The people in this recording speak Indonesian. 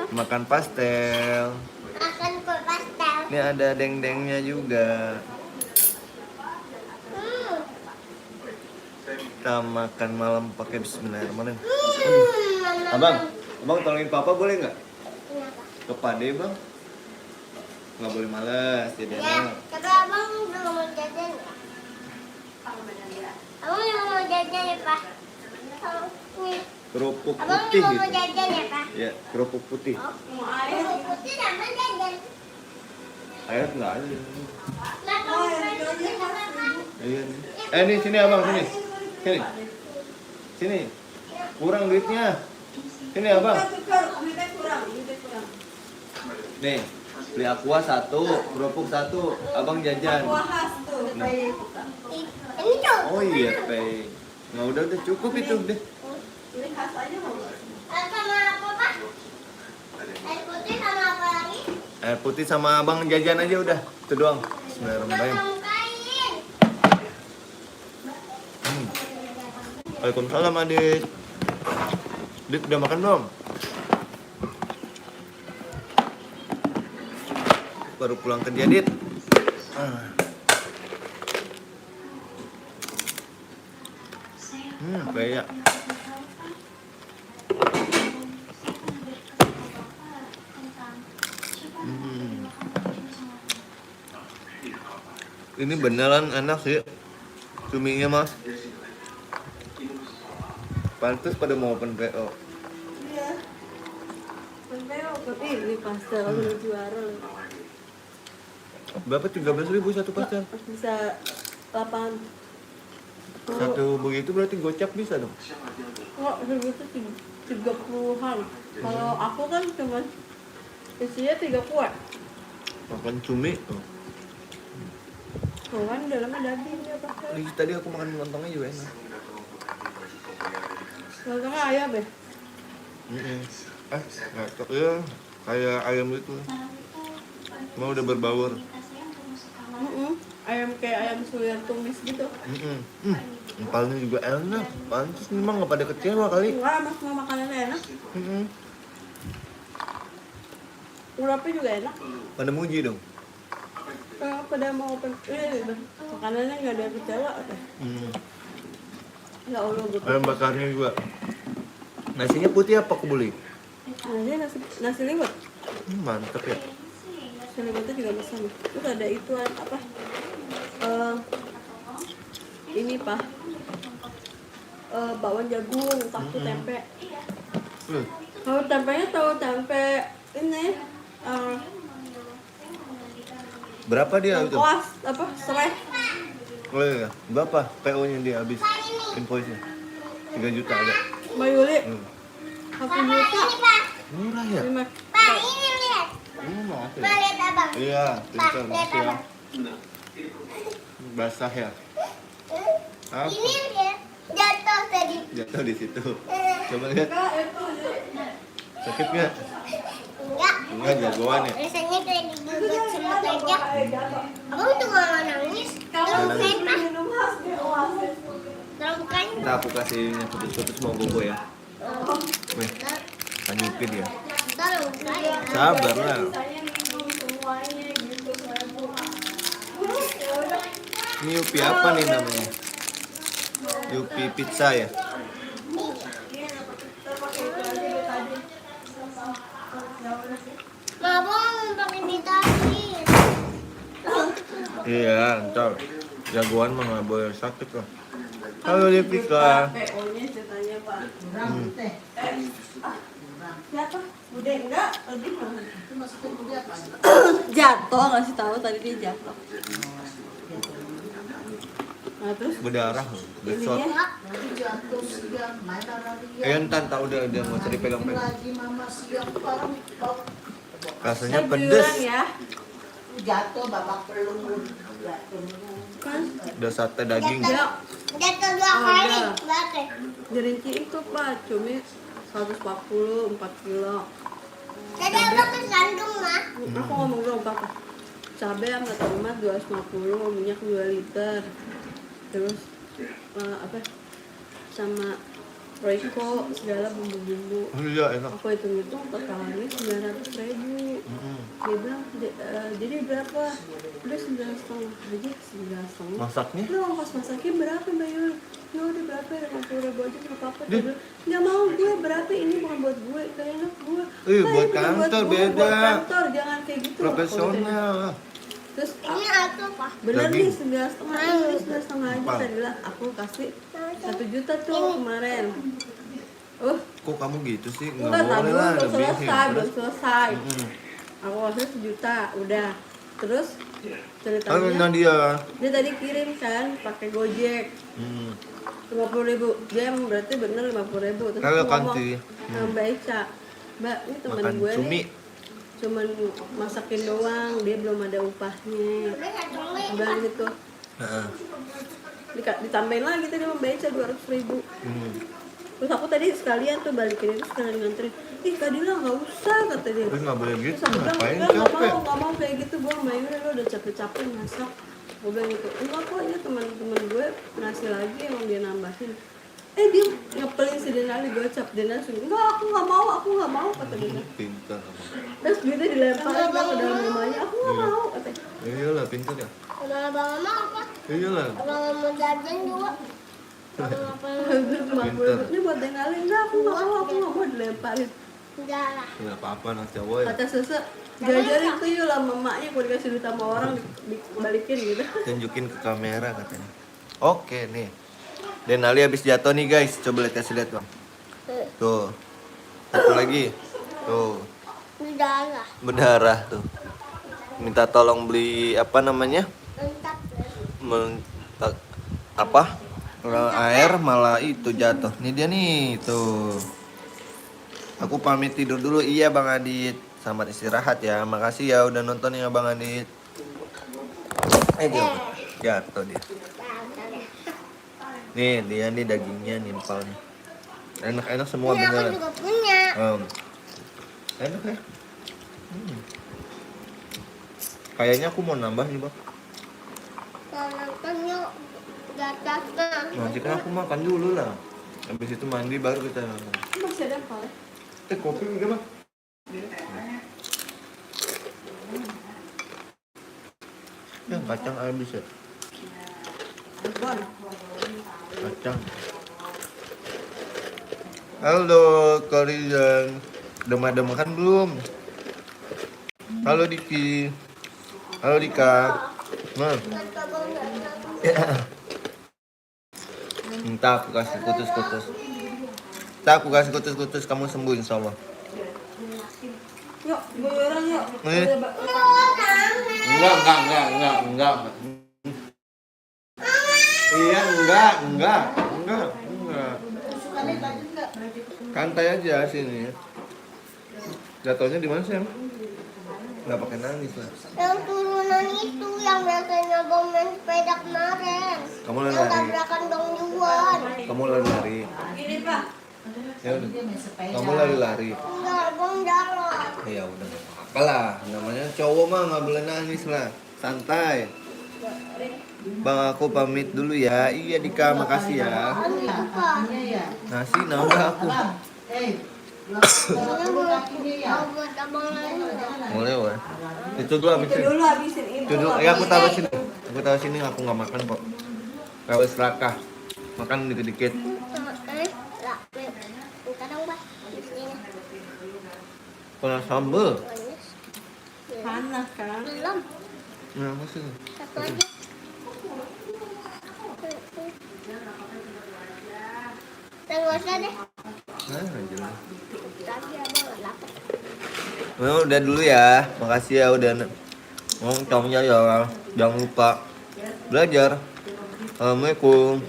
Makan pastel. Makan kue pastel. Ini ada deng-dengnya juga. Kita makan malam pakai bismillahirrahmanirrahim. Abang tolongin papa boleh nggak? Kenapa? Ke Pade bang. Nggak boleh malas, jadi Ya, anak. tapi abang belum mau jajan ya? Abang belum mau jajan ya, Pak? Nih. Kerupuk Abang putih belum mau gitu. jajan ya, Pak? Ya, kerupuk putih. Kerupuk putih sama jajan. Air nggak ada. Nah, kalau jajan apa? Iya nih. Nih sini abang sini. Sini. Sini. Kurang duitnya. Sini abang. Nih, beli aqua 1, kerupuk 1, abang jajan. Nah. Ini tuh. Oh iya, Pei. Nah udah cukup itu deh. Sama apa, Pak? Air putih sama apa lagi? Air putih sama abang jajan aja udah. Itu doang. Bismillahirrahmanirrahim. Sama kain. Waalaikumsalam adik. Dit udah makan belum? Baru pulang kerja Dit. Kayak ini beneran enak sih cuminya mas. Pantes pada mau open PO. Iya. PO ini pastel udah juara. Berapa? 13.000 satu pastel? Bisa 8. Satu begitu berarti gocap bisa dong? Kok segitu 30-an. Kalau aku kan cuma isinya 3 kue. Makan cumi. Kan dalamnya daging ya pastel. Tadi aku makan lontongnya juga enak. Lontongnya ayam ya? Nggak ya, kayak ayam itu. Mau udah berbaur. Ayam kayak ayam suwir tumis gitu. Empalnya juga enak. Pantes memang nggak pada kecewa kali. Enggak, mas mau makanannya enak. Urapnya juga enak. Pada muji dong. Pada mau makanannya nggak ada kecewa. Ya Allah gitu. Ayam bakarnya juga. Nasinya putih apa kebuli? Nasi liwet. Mantep ya. Nasi liwetnya juga bisa nih. Terus ada ituan apa? Ini pak. Bakwan jagung, tahu tempe. Kalau tempenya tahu tempe ini. Berapa dia itu? Kuas apa? Serai. Oh iya, berapa PO-nya dia habis? Invoice-nya 3 juta ada. Mbak Yuli. 1 Papa juta. ini, Pak. Murah ya? 5. Pak, ini lihat. Makasih Pak, ya. lihat abang. Iya, Pak, pintar, lihat makasih ya. abang. Basah ya? Apa? Ini lihat. Jatuh tadi. Jatuh di situ. Coba lihat. Sakit nggak? Enggak. Enggak, jagoan ya. Rasanya kayak digigit semut aja. Abang tuh nggak nangis. Kalau bukain, Pak. Kalau bukain. Ntar aku kasih yang putus-putus mau bobo ya. Wih, tanjupin ya. Kalau bukain. Sabar lah. Ini Yupi apa nih namanya? Yupi pizza ya? Abang pakai vitamin. Iya, ntar jagoan mah nggak boleh sakit loh. Halo Devika. PO-nya ceritanya Pak. Jatuh, bude enggak? Lebih jatuh, ngasih tahu tadi dia jatuh. Nah terus Berdarah, besot. Entan tahu udah nggak usah dipegang-pegang. Rasanya pedes. ya. Jatuh babak peluru. Kan Udah sate daging. Jatuh 2 kali. Berarti. Jerinci itu Pak, cumi 140, 4 kilo. Tadi abang kesandung, Mak. Aku ngomong dong Pak. Cabai sama tomat 250, minyak 2 liter. Terus apa? Sama Royco segala bumbu-bumbu. Oh iya enak. Aku hitung-hitung totalnya 900.000. Dia bilang jadi berapa? Udah 9,5 aja, 9,5. Masaknya? Lu ongkos masaknya berapa Mbak Yul? Ya udah berapa ya, 50.000 aja nggak apa-apa. Dia bilang, nggak mau gue berapa, ini bukan buat gue, kayak enak gue. Buat ini bukan kantor gue, beda. Buat kantor, jangan kayak gitu. Profesional. Terus Ini aku apa? bener nih Daging. 9,5, ini 9,5 aja Empal. tadi lah. Aku kasih 1 juta tuh kemarin. Kok kamu gitu sih? Nggak Enggak, boleh belum lah, belum lebihin. selesai, belum Terus? selesai. Mm-mm. Aku kasih 1 juta, udah. Terus Halo ceritanya Nadia. dia tadi kirim kan pakai Gojek. Hmm. 50.000, dia emang berarti bener 50.000. Terus Kalau aku ngomong kanti. sama Mbak Eca, Mbak ini temen Makan gue cumi. nih cuman masakin doang, dia belum ada upahnya. Aku bilang gitu. Heeh. Ditambahin lagi tadi sama Mbak Eca 200.000. Hmm. Terus aku tadi sekalian tuh balikin itu sekalian nganterin. Ih Kak Dila nggak usah kata dia. Tapi nggak boleh gitu, Terus aku bilang, ngapain "Enggak, capek? nggak mau kayak gitu, gue sama Yura lo udah capek-capek masak." Gue bilang gitu, enggak kok ini teman-teman gue ngasih lagi emang dia nambahin. Dia ngepelin si Denali gocap, Denali suruh, enggak aku nggak mau kata dia. Pintar. Terus duitnya dilemparin ke dalam rumahnya, aku nggak mau katanya. Iyalah pintar ya. Kalau abang mama apa? Iyalah. Abang mau jajan juga. Abang apa? Ini buat Denali, enggak aku nggak mau dilemparin. Enggak lah. Nggak apa-apa anak cowok ya. Kata Sese, jajarin tuh yuk lah mamanya kalau dikasih duit sama orang dibalikin gitu. Tunjukin ke kamera katanya. Oke nih. Denali habis jatuh nih guys. Coba lihat, kasih lihat bang. Tuh. Satu lagi. Tuh. Enggak lah. Berdarah tuh. Minta tolong beli apa namanya? Entah. Minta apa? Air malah itu jatuh. Ini dia nih tuh. Aku pamit tidur dulu. Iya Bang Adit. Selamat istirahat ya. Makasih ya udah nonton ya Bang Adit. Jatuh dia. Nih dia nih dagingnya nimpal nih. Enak-enak semua Ini aku beneran. juga punya. Enak ya. Kayaknya aku mau nambah nih bang. Kalau nonton yuk. Di atasnya. Nanti kan aku makan dulu lah. Habis itu mandi baru kita nonton. Masih ada apa ya? Kopi juga bang. Ya kacang habis ya. Bon. Kacang. Halo Korian. Udah makan belum? Halo Diki. Halo Dika. Nah. Minta aku kasih kutus-kutus. Aku kasih kutus-kutus, kamu sembuh insya Allah. Yuk, beneran yuk. Nih. Enggak. Iya, enggak. Santai aja sini. Jatuhnya di mana sih? Enggak pakai nangis lah. Yang turunan itu yang biasanya bang main sepeda kemarin. Kamu Yang lari. tabrakan Bang Juan. Kamu lari. Gini Pak. Ya udah. Kamu lari. Enggak, bang jalan. Ya udah nggak apa-apa lah. Namanya cowok mah nggak boleh nangis lah. Santai. Bang aku pamit dulu ya. Iya Dika, makasih ya. Nasi nambah aku. Mau buat abang lagi. Boleh wah. Itu dulu habisin. Dulu habisin itu. Itu dulu. Ya aku taruh sini. Aku taruh sini. Aku nggak makan kok. Kalau serakah. Makan dikit-dikit. Kadang Pak. Kalau sambal. Panas kan. Belum. Nah, masih. Satu lagi. Nggak usah deh. Nah, jelas. Tadi abang lapar. Nah, udah dulu ya. Makasih ya udah ngomongnya ya. Jangan lupa belajar. Assalamualaikum.